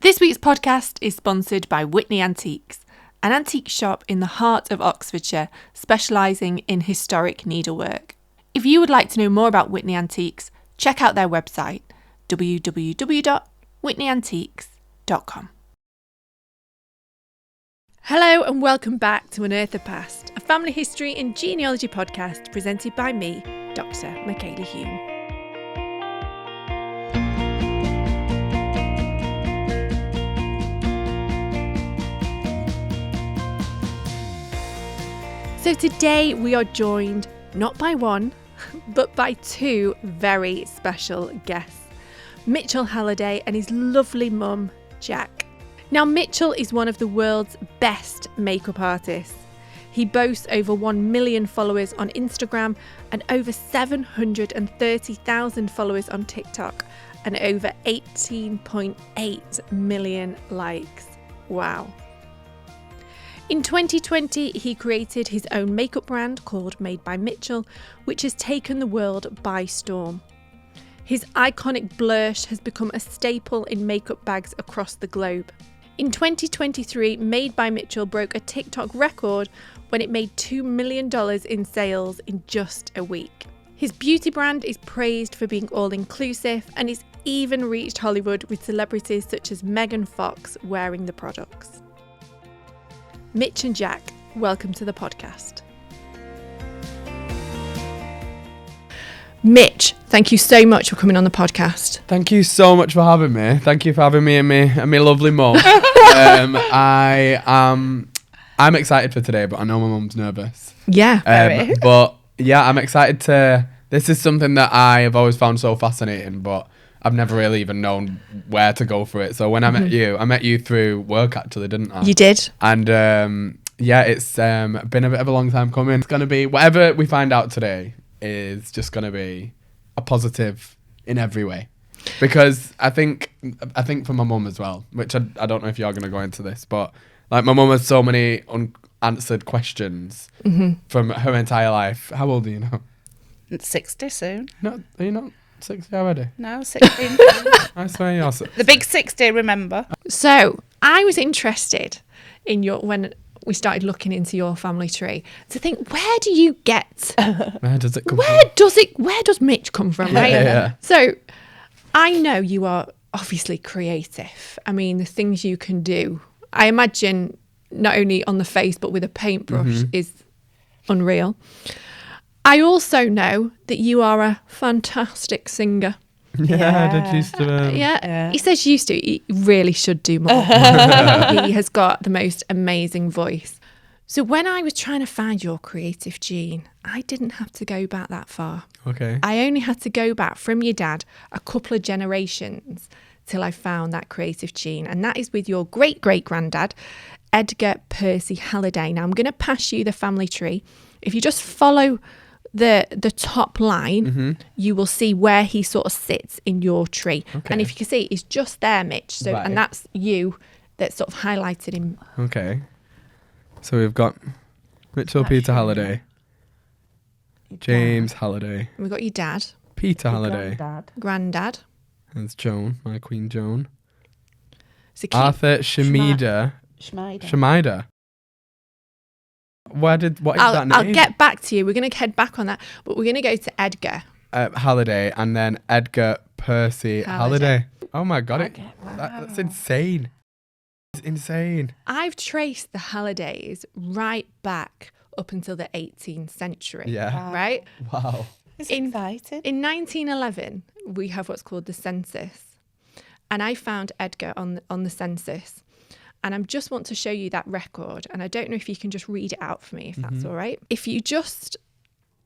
This week's podcast is sponsored by Whitney Antiques, an antique shop in the heart of Oxfordshire, specialising in historic needlework. If you would like to know more about Whitney Antiques, check out their website, www.whitneyantiques.com. Hello and welcome back to Unearth the Past, a family history and genealogy podcast presented by me, Dr. Michala Hume. So today we are joined not by one, but by two very special guests, Mitchell Halliday and his lovely mum, Jacque. Now, Mitchell is one of the world's best makeup artists. He boasts over 1 million followers on Instagram and over 730,000 followers on TikTok and over 18.8 million likes. Wow. In 2020, he created his own makeup brand called Made by Mitchell, which has taken the world by storm. His iconic blush has become a staple in makeup bags across the globe. In 2023, Made by Mitchell broke a TikTok record when it made $2 million in sales in just a week. His beauty brand is praised for being all-inclusive and it's even reached Hollywood with celebrities such as Megan Fox wearing the products. Mitch and Jacque, welcome to the podcast. Mitch, thank you so much for coming on the podcast. Thank you so much for having me. Thank you for having me and my lovely mum. I'm excited for today, but I know my mum's nervous. Yeah, but yeah, I'm excited to. This is something that I have always found so fascinating, but I've never really even known where to go for it. So when I met you through work actually, didn't I? You did. And yeah, it's been a bit of a long time coming. It's going to be, whatever we find out today is just going to be a positive in every way. Because I think for my mum as well, which I don't know if you're going to go into this, but like my mum has so many unanswered questions from her entire life. How old are you now? 60 soon. No, are you not 60 already? No, 16. I swear you're The big 60, remember? So I was interested in when we started looking into your family tree to think, where do you get? Where does it come from? Where does Mitch come from? Right. Yeah. So I know you are obviously creative. I mean, the things you can do, I imagine not only on the face but with a paintbrush is unreal. I also know that you are a fantastic singer. Yeah, I did used to. Yeah, he says used to. He really should do more. He has got the most amazing voice. So when I was trying to find your creative gene, I didn't have to go back that far. Okay. I only had to go back from your dad a couple of generations till I found that creative gene. And that is with your great-great-granddad, Edgar Percy Halliday. Now, I'm going to pass you the family tree. If you just follow the top line, you will see where he sort of sits in your tree. Okay. And if you can see, he's just there, Mitch. So, right. And that's you that's sort of highlighted him. Okay. So we've got Mitchell Peter Halliday, James Halliday. And we've got your dad. Peter Halliday. Granddad. There's Joan, my Queen Joan. So Arthur Schmieder. What is that name? I'll get back to you. We're going to head back on that, but we're going to go to Edgar Halliday and then Edgar Percy Halliday. Oh my God, that's insane. It's insane. I've traced the Hallidays right back up until the 18th century. Yeah. Wow. Right? Wow. It's exciting. In 1911, we have what's called the census. And I found Edgar on the census. And I just want to show you that record. And I don't know if you can just read it out for me, if that's all right. If you just,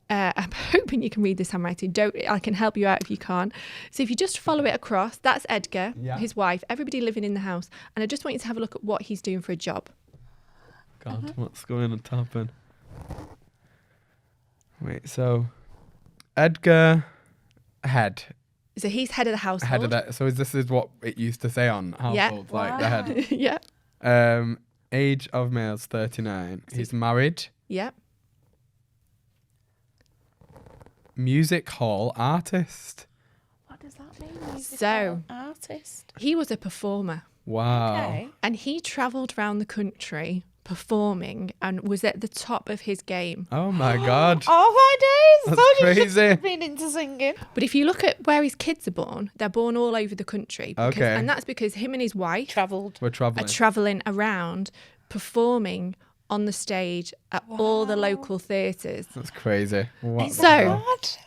I'm hoping you can read this handwriting. I can help you out if you can't. So if you just follow it across, that's Edgar, his wife, everybody living in the house. And I just want you to have a look at what he's doing for a job. God, what's going on happen? Wait, so Edgar head. So he's head of the household. Head of that. So this is what it used to say on household, like the head. Yeah. Age of males 39. He's married. Yep. Music hall artist. What does that mean? So Artist. he was a performer. Wow. Okay. And he travelled around the country performing and was at the top of his game. Oh my God. Oh my days! That's Thought you should crazy. have been into singing. But if you look at where his kids are born, they're born all over the country. Okay. And that's because him and his wife Travelled. We're are traveling. travelling around performing on the stage at all the local theatres. That's crazy. What So- the hell? What?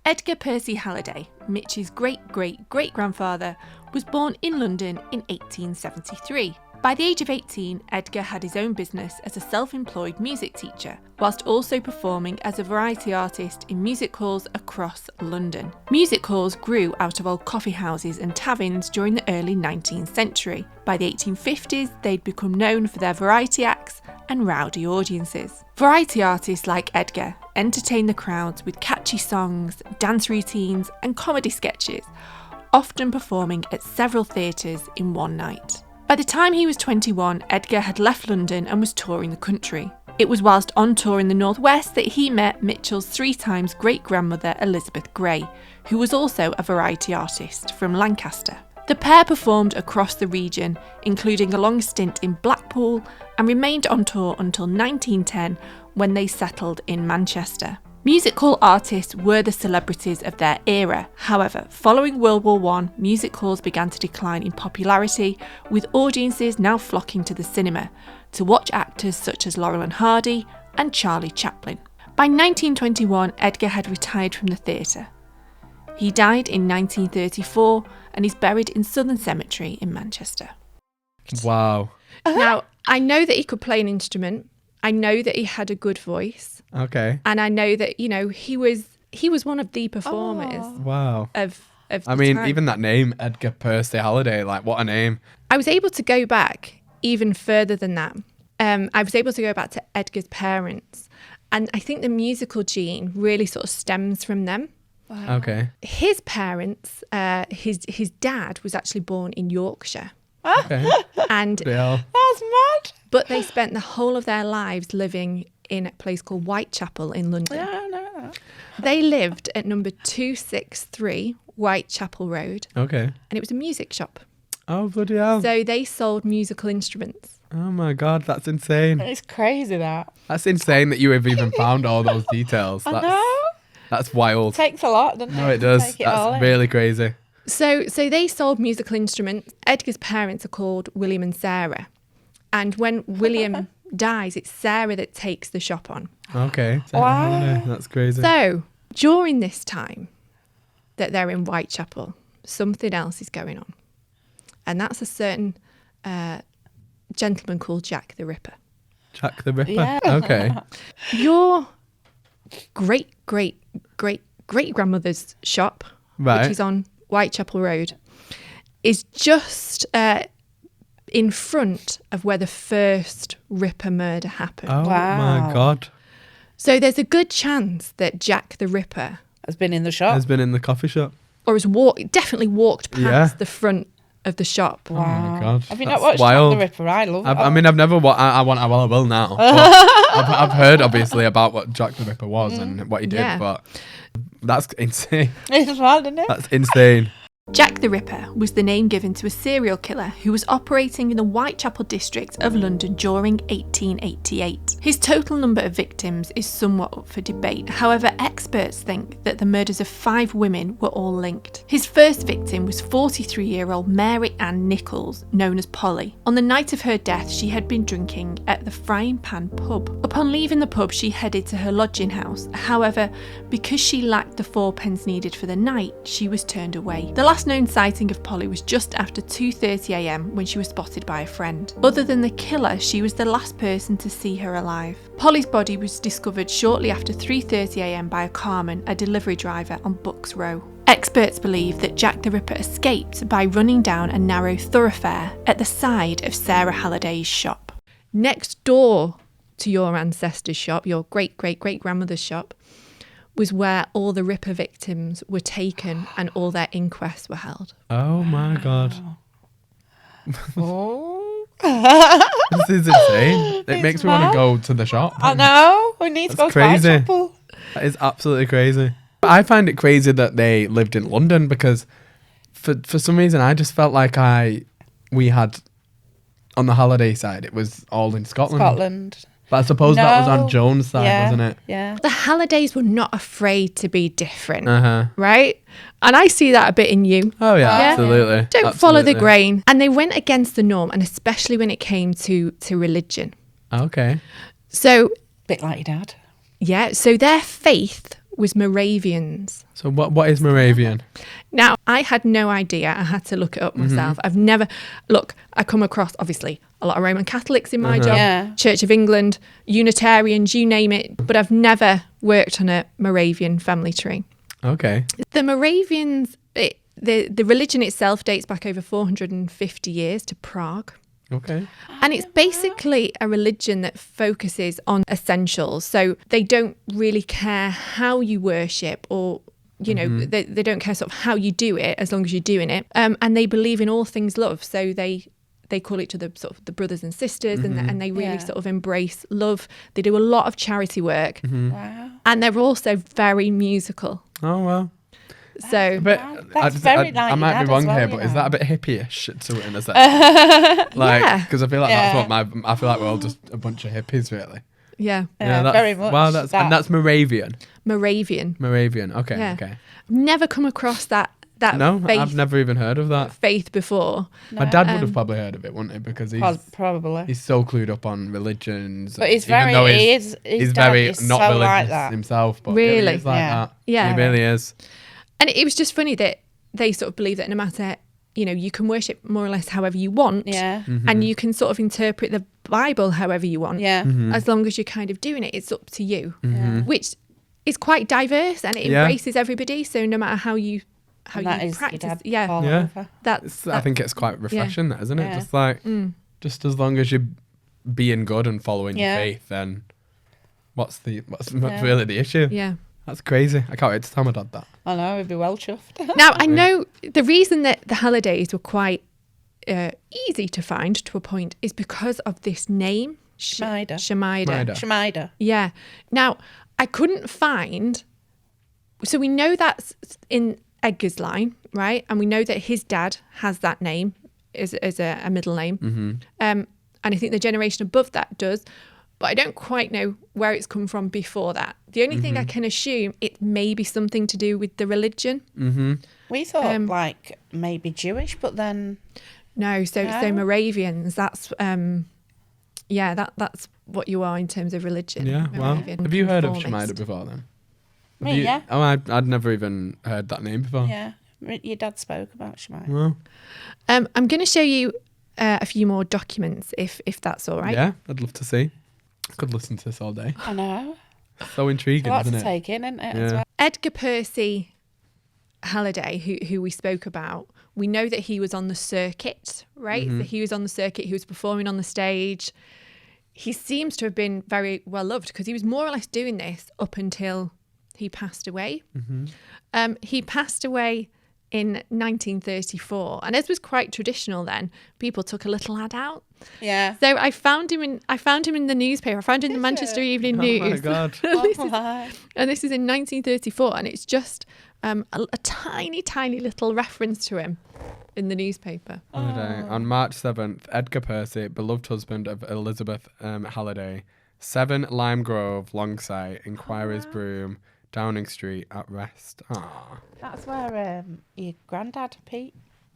Edgar Percy Halliday, Mitch's great-great-great-grandfather, was born in London in 1873. By the age of 18, Edgar had his own business as a self-employed music teacher, whilst also performing as a variety artist in music halls across London. Music halls grew out of old coffee houses and taverns during the early 19th century. By the 1850s, they'd become known for their variety acts and rowdy audiences. Variety artists like Edgar entertained the crowds with catchy songs, dance routines, and comedy sketches, often performing at several theatres in one night. By the time he was 21, Edgar had left London and was touring the country. It was whilst on tour in the Northwest that he met Mitchell's 3 times great-grandmother Elizabeth Gray, who was also a variety artist from Lancaster. The pair performed across the region, including a long stint in Blackpool, and remained on tour until 1910 when they settled in Manchester. Music hall artists were the celebrities of their era. However, following World War I, music halls began to decline in popularity, with audiences now flocking to the cinema to watch actors such as Laurel and Hardy and Charlie Chaplin. By 1921, Edgar had retired from the theatre. He died in 1934 and is buried in Southern Cemetery in Manchester. Wow. Now, I know that he could play an instrument. I know that he had a good voice. Okay. And I know that, you know, he was one of the performers Wow. of I the mean, time. even that name, Edgar Percy Halliday, like, what a name. I was able to go back even further than that. I was able to go back to Edgar's parents. And I think the musical gene really sort of stems from them. Okay. His parents, his dad was actually born in Yorkshire. Okay. And Yeah. That's mad. but they spent the whole of their lives living in a place called Whitechapel in London. Yeah, no. They lived at number 263 Whitechapel Road, Okay. and it was a music shop. Oh, bloody hell. So they sold musical instruments. Oh my God, that's insane. It's crazy that. That's insane that you have even found all those details. I That's, know. that's wild. Takes a lot, doesn't it? No, it to does. take it all That's in. really crazy. So they sold musical instruments. Edgar's parents are called William and Sarah. And when William dies, it's Sarah that takes the shop on. Okay. Wow. That's crazy. So during this time that they're in Whitechapel, something else is going on. And that's a certain gentleman called Jacque the Ripper. Jacque the Ripper. Yeah. Okay. Your great-great-great-great-grandmother's shop, Right. which is on Whitechapel Road, is just in front of where the first Ripper murder happened. Oh Wow. my God. So there's a good chance that Jacque the Ripper Has been in the shop. Has been in the coffee shop. or has definitely walked past Yeah. the front of the shop. Oh my God. Have you That's not watched wild. Jack the Ripper? I love it. I mean, I've never. I will now. But I've heard obviously about what Jacque the Ripper was and what he did, Yeah. but that's insane. It's wild, isn't it? That's insane. Jacque the Ripper was the name given to a serial killer who was operating in the Whitechapel district of London during 1888. His total number of victims is somewhat up for debate. However, experts think that the murders of 5 women were all linked. His first victim was 43-year-old Mary Ann Nichols, known as Polly. On the night of her death, she had been drinking at the Frying Pan pub. Upon leaving the pub, she headed to her lodging house. However, because she lacked the 4 pence needed for the night, she was turned away. The last known sighting of Polly was just after 2:30 a.m. when she was spotted by a friend. Other than the killer, she was the last person to see her alive. Polly's body was discovered shortly after 3:30 a.m. by a carman, a delivery driver on Bucks Row. Experts believe that Jacque the Ripper escaped by running down a narrow thoroughfare at the side of Sarah Halliday's shop. Next door to your ancestor's shop, your great-great-great-grandmother's shop, was where all the Ripper victims were taken and all their inquests were held. Oh my God. Oh. This is insane. It makes me want mad. to go to the shop. I know. We need to That's go crazy. to Whitechapel. That is absolutely crazy. I find it crazy that they lived in London because for some reason I just felt like I we had on the Halliday side, it was all in Scotland. Scotland. But I suppose that was on No. Joan's side, Yeah. wasn't it? Yeah. The Hallidays were not afraid to be different, Uh-huh. right? And I see that a bit in you. Oh, yeah, Yeah. absolutely. Don't follow the Absolutely. grain. And they went against the norm, and especially when it came to religion. Okay. So, Bit like your dad. yeah, so their faith was Moravians. So what is Moravian? Now, I had no idea. I had to look it up myself. I've never, look, I come across, obviously, a lot of Roman Catholics in my job, Yeah. Church of England, Unitarians, you name it, but I've never worked on a Moravian family tree. Okay. The Moravians, the religion itself dates back over 450 years to Prague. Okay. And it's basically a religion that focuses on essentials. So they don't really care how you worship or, you know, they don't care sort of how you do it as long as you're doing it. And they believe in all things love. So they call each other sort of the brothers and sisters and they really sort of embrace love. They do a lot of charity work. Wow. And they're also very musical. Oh, well. So But That's very like I your might dad be wrong as well, here, you but is know. that a bit hippie-ish to it in a sense? Yeah. Like, because I feel like Yeah. that's what I feel like we're all just a bunch of hippies, really. yeah, Yeah, that's, very much. Wow, and that's Moravian. Moravian. Moravian. Okay. Yeah. Okay. Never come across that No, faith, I've never even heard of that. faith before. My dad would have probably heard of it, wouldn't he? Because Probably. he's so clued up on religions. But he's even very, though his he's dad very is not so religious like that. himself, but Really? he is like Yeah. that. Yeah. He really is. And it was just funny that they sort of believe that no matter, you know, you can worship more or less however you want. Yeah. And you can sort of interpret the Bible however you want. Yeah. As long as you're kind of doing it, it's up to you. Yeah. Which is quite diverse and it Yeah. embraces everybody. So no matter how you And that is your practice, dad yeah, all Yeah. over. that's I think it's quite refreshing, that, isn't it? Yeah. Just like, just as long as you're being good and following Yeah. your faith, then what's really the issue? yeah. That's crazy. I can't wait to tell my dad that. I know, he'd be well chuffed. Now I know the reason that the Hallidays were quite easy to find to a point is because of this name, Shemida. Shemida. Shemida. Yeah. Now, I couldn't find. So we know that's in Edgar's line, right? And we know that his dad has that name as a middle name. And I think the generation above that does. But I don't quite know where it's come from before that. The only thing I can assume, it may be something to do with the religion. We thought like maybe Jewish, but then No, so No? Moravians, that's that's what you are in terms of religion. Yeah, well. Moravian Have you heard of conformist. Shemida before then? Have Me, you- yeah. Oh, I'd never even heard that name before. yeah, your dad spoke about Shemida. Well, I'm going to show you a few more documents, if that's all right. yeah, I'd love to see. I could listen to this all day. I know. So intriguing, A lot isn't to it? take in, isn't it? Yeah. As well? Edgar Percy Halliday, who we spoke about, we know that he was on the circuit, right? So he was on the circuit, he was performing on the stage. He seems to have been very well loved because he was more or less doing this up until he passed away. He passed away in 1934, and as was quite traditional then, people took a little ad out. Yeah. So I found him in the newspaper. I found him in the Manchester Evening News. Oh my God. And this is in 1934, and it's just a tiny, tiny little reference to him in the newspaper. Halliday. On March 7th, Edgar Percy, beloved husband of Elizabeth Halliday, 7 Lime Grove, Longsight, Inquiries Broom, Downing Street at Rest. Ah. That's where your granddad Pete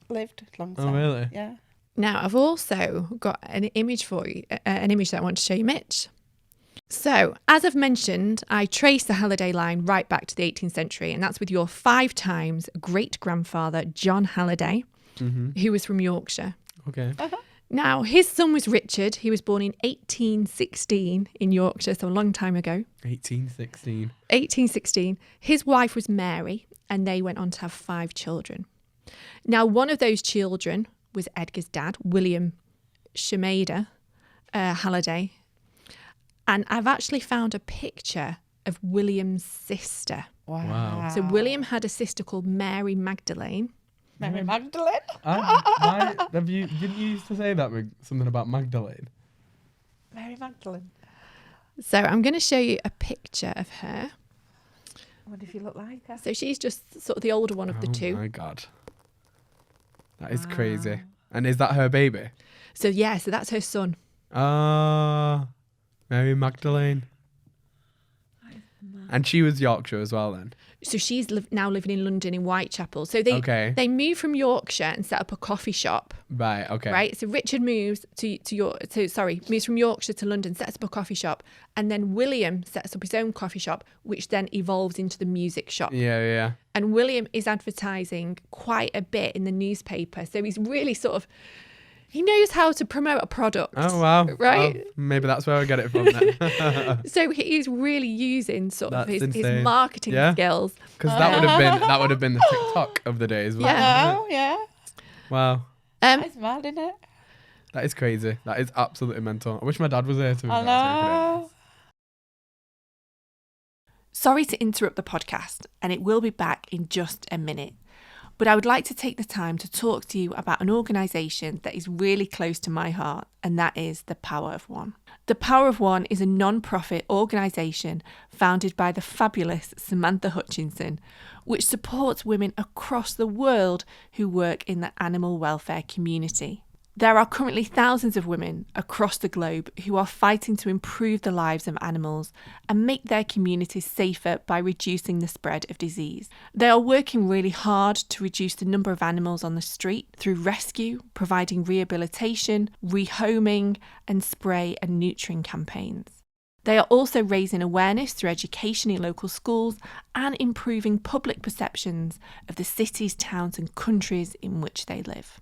lived long time. Oh, really? Yeah. Now, I've also got an image for you, an image that I want to show you, Mitch. So, as I've mentioned, I trace the Halliday line right back to the 18th century, and that's with your 5 times great-grandfather, John Halliday, who was from Yorkshire. Okay. Now, his son was Richard. He was born in 1816 in Yorkshire, so a long time ago. 1816. 1816. His wife was Mary, and they went on to have 5 children. Now, one of those children was Edgar's dad, William Shemida Halliday. And I've actually found a picture of William's sister. Wow. So William had a sister called Mary Magdalene. Mary Magdalene. Didn't you used to say that with something about Magdalene? Mary Magdalene. So I'm going to show you a picture of her. I wonder if you look like her. So she's just sort of the older one of the two. Oh my God. That is crazy. And is that her baby? So that's her son. Ah, Mary Magdalene. And she was Yorkshire as well then? So she's now living in London in Whitechapel. So they moved from Yorkshire and set up a coffee shop. Right, okay. Right. So Richard moves moves from Yorkshire to London, sets up a coffee shop, and then William sets up his own coffee shop, which then evolves into the music shop. Yeah. And William is advertising quite a bit in the newspaper. So he's really he knows how to promote a product. Oh, wow. Right? Well, maybe that's where I get it from then. So he's really using his marketing skills. Because that would have been the TikTok of the day as well. Yeah. Yeah. Wow. That's mad, isn't it? That is crazy. That is absolutely mental. I wish my dad was there to. I know. Sorry to interrupt the podcast, and it will be back in just a minute. But I would like to take the time to talk to you about an organisation that is really close to my heart, and that is The Power of One. The Power of One is a non-profit organisation founded by the fabulous Samantha Hutchinson, which supports women across the world who work in the animal welfare community. There are currently thousands of women across the globe who are fighting to improve the lives of animals and make their communities safer by reducing the spread of disease. They are working really hard to reduce the number of animals on the street through rescue, providing rehabilitation, rehoming, and spray and neutering campaigns. They are also raising awareness through education in local schools and improving public perceptions of the cities, towns, and countries in which they live.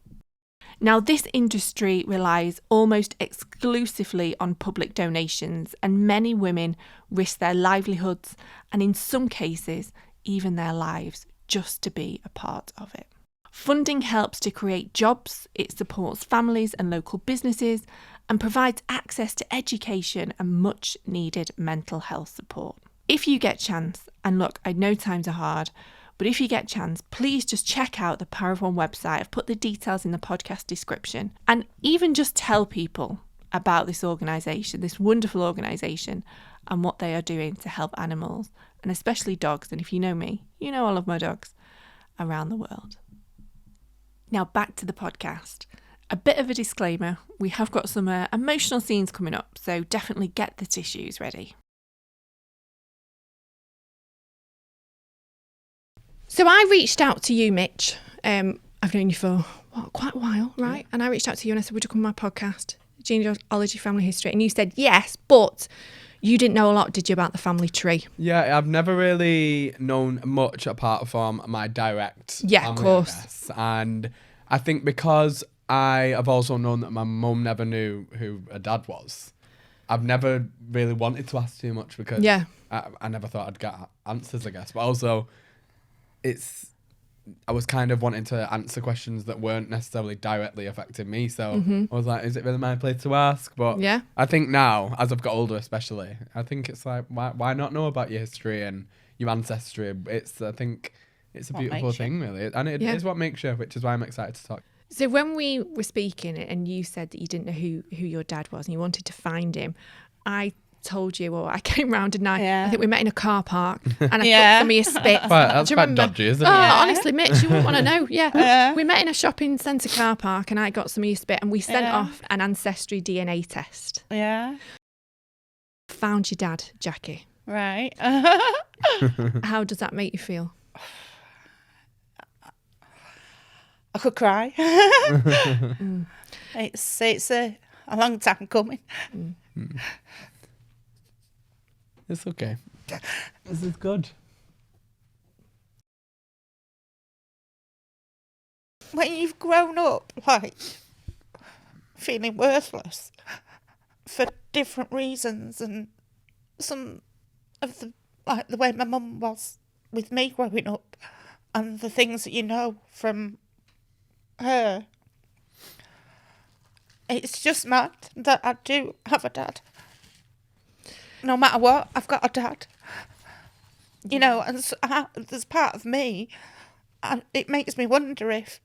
Now, this industry relies almost exclusively on public donations, and many women risk their livelihoods and, in some cases, even their lives just to be a part of it. Funding helps to create jobs, it supports families and local businesses, and provides access to education and much needed mental health support. If you get chance, and look, I know times are hard, but if you get chance, please just check out the Power of One website. I've put the details in the podcast description. And even just tell people about this organisation, this wonderful organisation, and what they are doing to help animals, and especially dogs. And if you know me, you know I love my dogs, around the world. Now back to the podcast. A bit of a disclaimer, we have got some emotional scenes coming up, so definitely get the tissues ready. So I reached out to you, Mitch. I've known you for quite a while, right? And I reached out to you and I said, would you come on my podcast, Genealogy Family History? And you said yes, but you didn't know a lot, did you, about the family tree? Yeah, I've never really known much apart from my direct family, of course. I guess. And I think because I have also known that my mum never knew who her dad was, I've never really wanted to ask too much because I never thought I'd get answers, I guess. But also, I was kind of wanting to answer questions that weren't necessarily directly affecting me. So I was like, is it really my place to ask? But I think now, as I've got older especially, I think it's like, why not know about your history and your ancestry? I think it's a beautiful thing, really. And it is what makes you, which is why I'm excited to talk. So when we were speaking and you said that you didn't know who your dad was and you wanted to find him, I told you, or I came round and I think we met in a car park and I took some of your spits. That's quite dodgy, isn't it? Honestly, Mitch, you wouldn't want to know. We met in a shopping centre car park and I got some of your spit and we sent off an Ancestry DNA test. Yeah. Found your dad, Jackie. Right. How does that make you feel? I could cry. It's a long time coming. It's okay. This is good. When you've grown up, like, feeling worthless for different reasons, and some of the way my mum was with me growing up, and the things that you know from her, it's just mad that I do have a dad. No matter what, I've got a dad. You know, and so there's part of me, and it makes me wonder if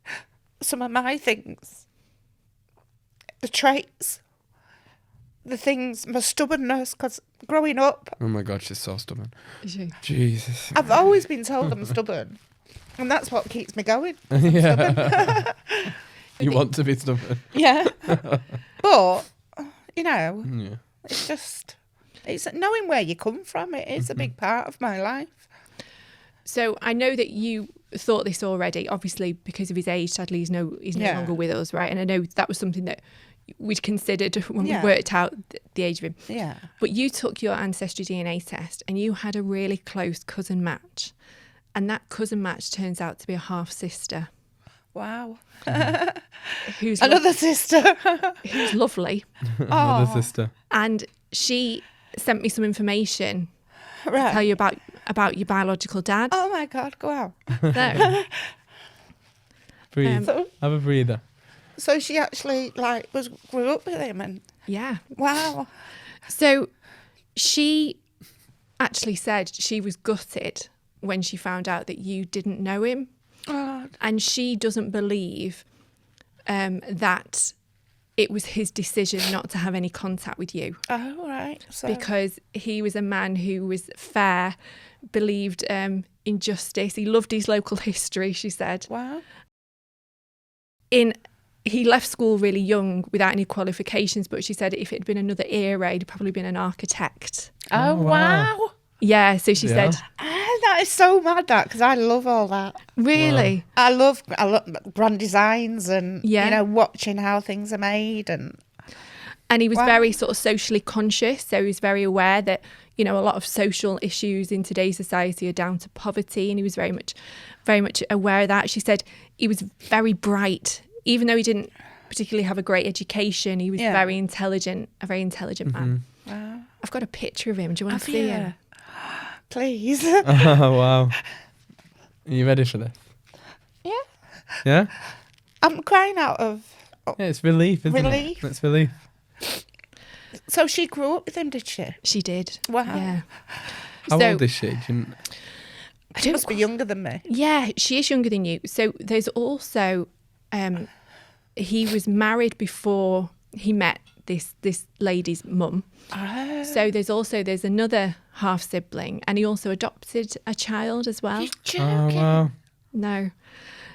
some of my things, the traits, the things, my stubbornness, because growing up... Oh my God, she's so stubborn. Is she? Jesus. I've always been told I'm stubborn, and that's what keeps me going. I'm stubborn. You want to be stubborn. Yeah. But, you know, Yeah. it's just, it's knowing where you come from. It is a big part of my life. So I know that you thought this already, obviously because of his age. Sadly, he's no longer with us, right? And I know that was something that we'd considered when we worked out the age of him. Yeah. But you took your Ancestry DNA test and you had a really close cousin match. And that cousin match turns out to be a half-sister. Wow. Who's Another sister. who's lovely. Another sister. And she sent me some information to Right. tell you about your biological dad. Oh my God, go out. So, Breathe. So- Have a breather. So she actually grew up with him and yeah. wow. So she actually said she was gutted when she found out that you didn't know him. God. And she doesn't believe that it was his decision not to have any contact with you, Oh, right. So, because he was a man who was fair, believed in justice. He loved his local history, she said. wow. He left school really young without any qualifications, but she said if it had been another era, he'd probably been an architect. Oh, wow. wow. Yeah, so she Yeah. said, That is so mad, that, because I love all that. really? I love grand designs and, Yeah. you know, watching how things are made. And And he was Wow. very sort of socially conscious. So he was very aware that, you know, a lot of social issues in today's society are down to poverty. And he was very much aware of that. She said he was very bright, even though he didn't particularly have a great education. He was Yeah. a very intelligent man. wow. I've got a picture of him. Do you want Have to see you? him? Please. Oh, wow. Are you ready for this? Yeah. Yeah? I'm crying out of... Yeah, it's relief, isn't Relief. it? It's relief. So she grew up with him, did she? She did. Wow. Yeah. How So- old is she? Do you kn- I She don't must be younger than me. Yeah, she is younger than you. So there's also, he was married before he met this lady's mum. Oh. So there's another half sibling, and he also adopted a child as well. You're Oh, joking. wow. No.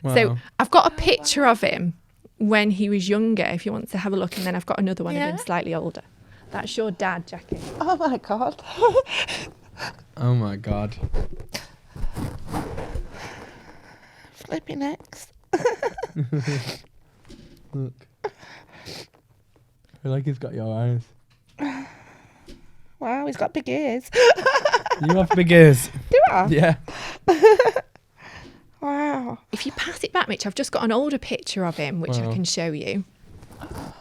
Wow. So I've got a picture of him when he was younger, if you want to have a look, and then I've got another one of him Yeah. slightly older. That's your dad, Jackie. Oh my God. Oh, my God. Flipping next. Look. I feel like he's got your eyes. Wow, he's got big ears. You have big ears. Do I? Yeah. Wow. If you pass it back, Mitch, I've just got an older picture of him, which I Wow. can show you.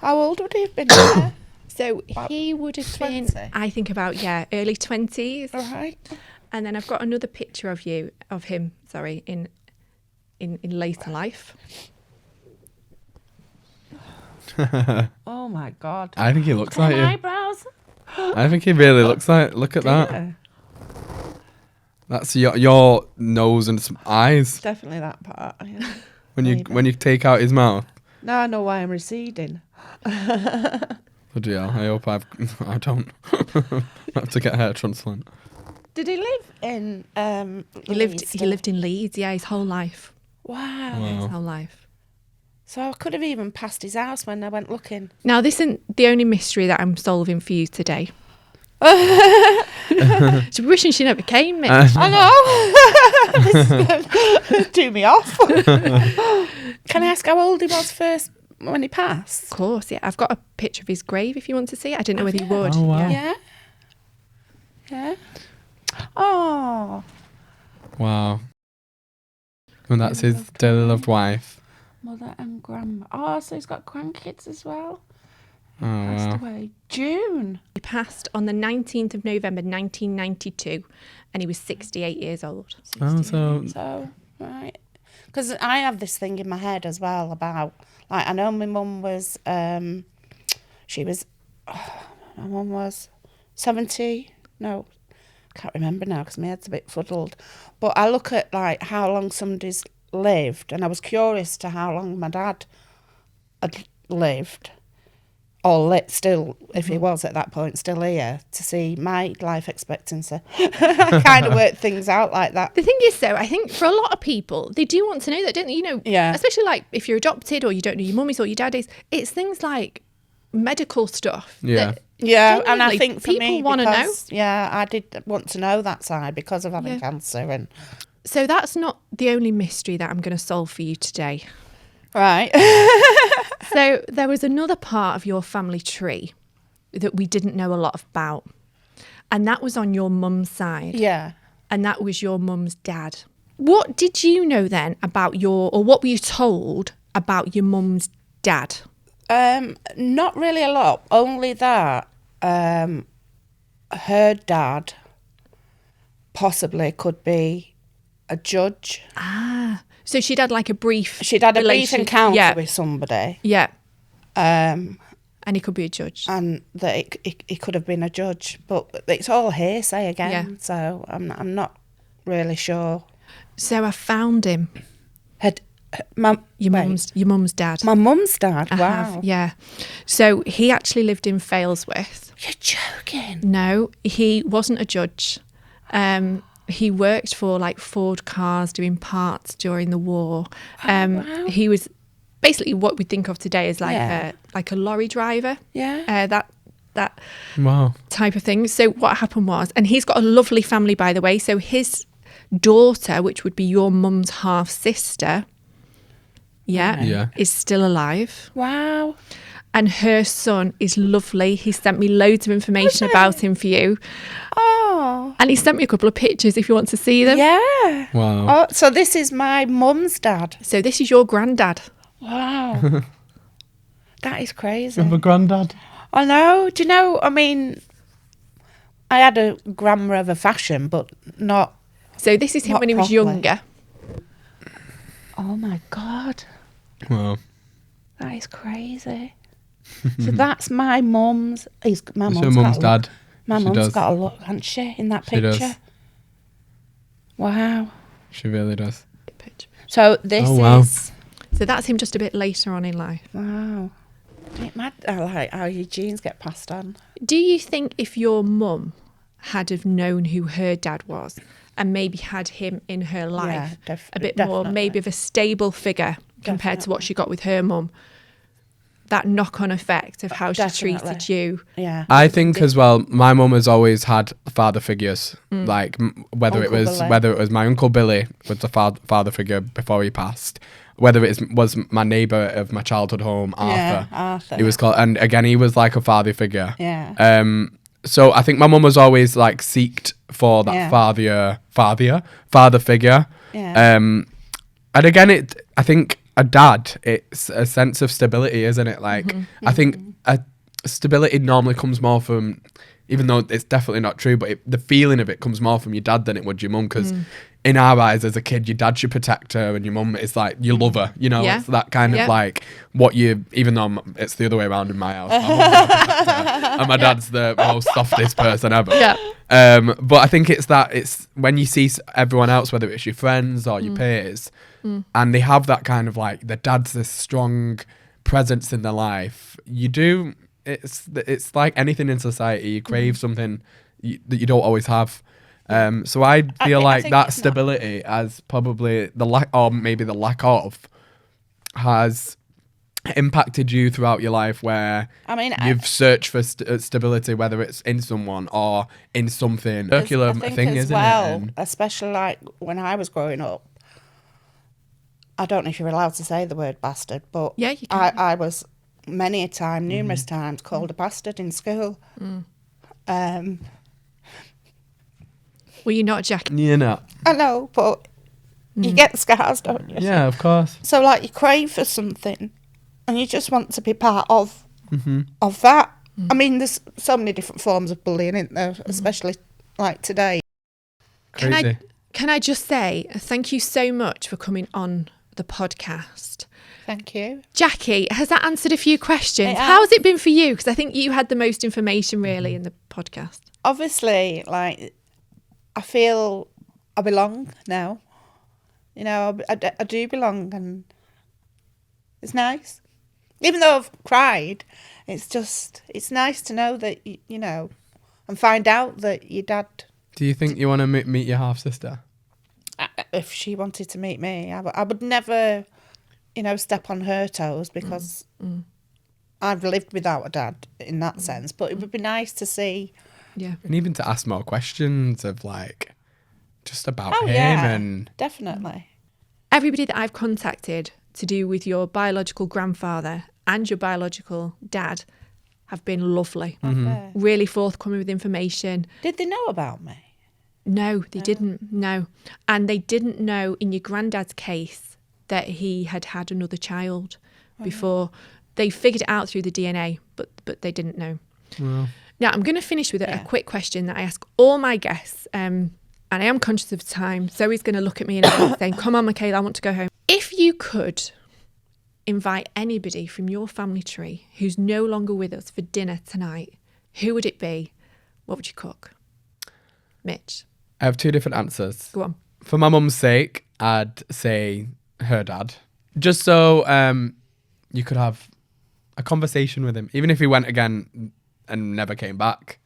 How old would he have been? there? So he would have been, 20? I think about, early 20s. All right. And then I've got another picture of him, in later life. Oh my God. I think he looks like you. Eyebrows. I think he really looks like. Look at that. Yeah, That's your nose and some eyes. definitely that part. Yeah. When Maybe. you take out his mouth. Now I know why I'm receding. Bloody hell. I hope I don't have to get a hair transplant. Did he live in He lived in Leeds, his whole life. Wow. Wow. His whole life. So I could have even passed his house when I went looking. Now, this isn't the only mystery that I'm solving for you today. She'd be wishing she never came, Mitch. I know. This is gonna do me off. Can I ask how old he was first when he passed? Of course, yeah. I've got a picture of his grave if you want to see it. I didn't know whether you would. Oh, wow. Yeah. Yeah. Oh. Wow. And that's his dearly loved wife. Mother and grandma. Oh, so he's got grandkids as well. Oh, Passed wow. away June. He passed on the 19th of November 1992, and he was 68 years old. Oh, so So, right. Because I have this thing in my head as well about, like, I know my mum was, my mum was 70, no, can't remember now because my head's a bit fuddled. But I look at, like, how long somebody's lived, and I was curious to how long my dad had lived. still, if he was at that point still here, to see my life expectancy. I kind of worked things out like that. The thing is, though, I think for a lot of people, they do want to know that, don't they? You know, especially like if you're adopted or you don't know your mummies or your daddies, it's things like medical stuff. Yeah. Yeah, and I think for people me, want to know. Yeah, I did want to know that side because of having cancer. And so that's not the only mystery that I'm going to solve for you today. Right. So there was another part of your family tree that we didn't know a lot about. And that was on your mum's side. Yeah. And that was your mum's dad. What did you know then about or what were you told about your mum's dad? Not really a lot. Only that her dad possibly could be a judge. So she'd had like a brief... She'd had a brief encounter with somebody. Yeah. And he could be a judge. And that he could have been a judge. But it's all hearsay again. Yeah. So I'm not really sure. So I found him. Your mum's dad. My mum's dad? Wow. Yeah. So he actually lived in Failsworth. You're joking? No, he wasn't a judge. He worked for like Ford Cars doing parts during the war. Wow. He was basically what we think of today as like a lorry driver. Yeah. That wow. type of thing. So what happened was, and he's got a lovely family, by the way. So his daughter, which would be your mum's half sister, is still alive. Wow. And her son is lovely. He sent me loads of information about him for you. Oh. And he sent me a couple of pictures if you want to see them. Yeah. Wow. Oh, so this is my mum's dad. So this is your granddad. Wow. That is crazy. You have a granddad? I know. Do you know, I mean, I had a grandma of a fashion, but not... So this is him when he was younger. Oh, my God. Wow. That is crazy. So that's my mum's... My It's your mum's dad. My mum's got a look, hasn't she, in that picture? She does. Wow. She really does. So this is... So that's him just a bit later on in life. Wow. I like how your genes get passed on. Do you think if your mum had have known who her dad was and maybe had him in her life a bit more, maybe of a stable figure compared to what she got with her mum, that knock-on effect of how she treated you? Yeah. I think as well, my mum has always had father figures, like whether it was my Uncle Billy was the father figure before he passed, whether it was my neighbour of my childhood home, Arthur. Yeah, Arthur. He was called, and again, he was like a father figure. Yeah. So I think my mum was always like seeked for that father figure. Yeah. And again, I think a dad, it's a sense of stability, isn't it? Like, I think stability normally comes more from, even though it's definitely not true, but the feeling of it comes more from your dad than it would your mum, because in our eyes as a kid, your dad should protect her and your mum is like, you love her, you know? Yeah. It's that kind of like what even though it's the other way around in my house. My mum's the protector, and my dad's the most softest person ever. Yeah. But I think it's when you see everyone else, whether it's your friends or your peers, and they have that kind of like, the dad's this strong presence in their life, it's like anything in society, you crave something that you don't always have. So I feel like that stability as probably the lack, or maybe the lack of, has impacted you throughout your life, where you've searched for stability, whether it's in someone or in something. Circular thing, isn't it? Especially like when I was growing up, I don't know if you're allowed to say the word bastard, but yeah, you can. I was many a time, numerous times, called a bastard in school. Were you not, Jacque? You're not. I know, but you get scars, don't you? Yeah, of course. So like you crave for something and you just want to be part of that. I mean, there's so many different forms of bullying, isn't there? Especially like today. Crazy. Can I just say thank you so much for coming on the podcast. Thank you. Jackie, has that answered a few questions? It How has it been for you? Because I think you had the most information really in the podcast. Obviously, like, I feel I belong now. You know, I do belong, and it's nice. Even though I've cried, it's nice to know that, you know, and find out that your dad... Do you think you want to meet your half-sister? If she wanted to meet me, I would never, you know, step on her toes because I've lived without a dad in that sense. But it would be nice to see... Yeah. And even to ask more questions of, like, just about him and... definitely. Everybody that I've contacted to do with your biological grandfather and your biological dad have been lovely. Mm-hmm. Really forthcoming with information. Did they know about me? No, they didn't. No. And they didn't know in your granddad's case that he had had another child before. They figured it out through the DNA, but they didn't know. Well. Now, I'm going to finish with a quick question that I ask all my guests. And I am conscious of time. Zoe's going to look at me and saying, come on, Michala, I want to go home. If you could invite anybody from your family tree who's no longer with us for dinner tonight, who would it be? What would you cook? Mitch? I have two different answers. Go on. For my mum's sake, I'd say her dad. Just so you could have a conversation with him. Even if he went again and never came back,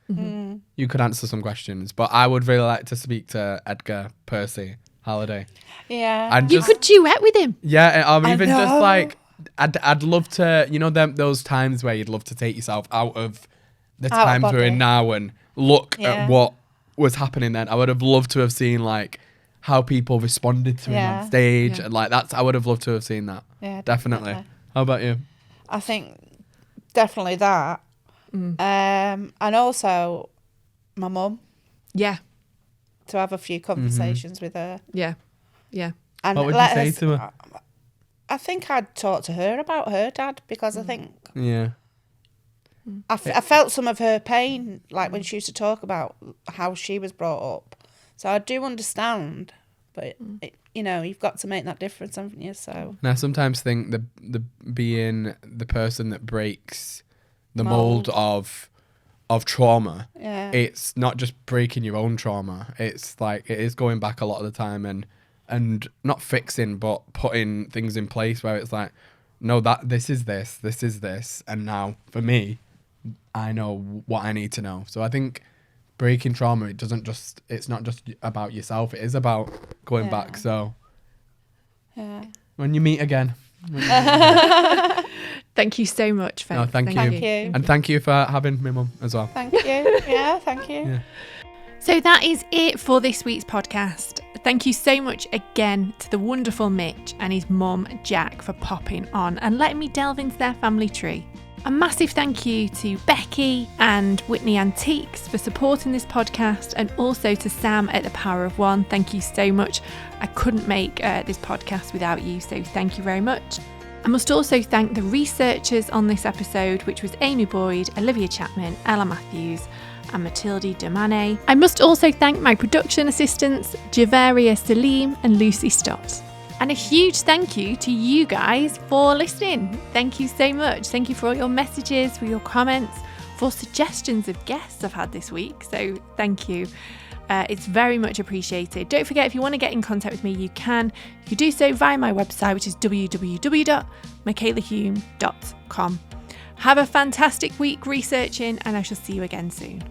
you could answer some questions. But I would really like to speak to Edgar Percy Halliday. Yeah. And You could duet with him. Yeah, or even just know. like, I'd love to, you know, those times where you'd love to take yourself out of the Out of times we're in body. now and look Yeah. at what was happening then. I would have loved to have seen like how people responded to him on stage. Yeah. And like I would have loved to have seen that. Yeah, Definitely. definitely. How about you? I think definitely that. And also my mum, Yeah. to have a few conversations with her. Yeah. Yeah. And What would you let say her, to her? I think I'd talk to her about her dad because I think Yeah. I felt some of her pain, like when she used to talk about how she was brought up. So I do understand, but you know, you've got to make that difference, haven't you? So And I sometimes think the being the person that breaks the mold of trauma, yeah, it's not just breaking your own trauma. It's like it is going back a lot of the time and not fixing, but putting things in place where it's like, no, that this is this, and now for me, I know what I need to know. So I think breaking trauma, it's not just about yourself. It is about going back. So yeah. when you meet again. Thank you so much, Faith. No, thank you. Thank you. And thank you for having me mum as well. Thank you. Yeah, thank you. Yeah. So that is it for this week's podcast. Thank you so much again to the wonderful Mitch and his mum, Jacque, for popping on and letting me delve into their family tree. A massive thank you to Becky and Whitney Antiques for supporting this podcast, and also to Sam at The Power of One. Thank you so much. I couldn't make this podcast without you, so thank you very much. I must also thank the researchers on this episode, which was Amy Boyd, Olivia Chapman, Ella Matthews, and Matilde Demane. I must also thank my production assistants, Javaria Salim and Lucy Stott. And a huge thank you to you guys for listening. Thank you so much. Thank you for all your messages, for your comments, for suggestions of guests I've had this week. So thank you. It's very much appreciated. Don't forget, if you want to get in contact with me, you can. You can do so via my website, which is www.michalahume.com. Have a fantastic week researching, and I shall see you again soon.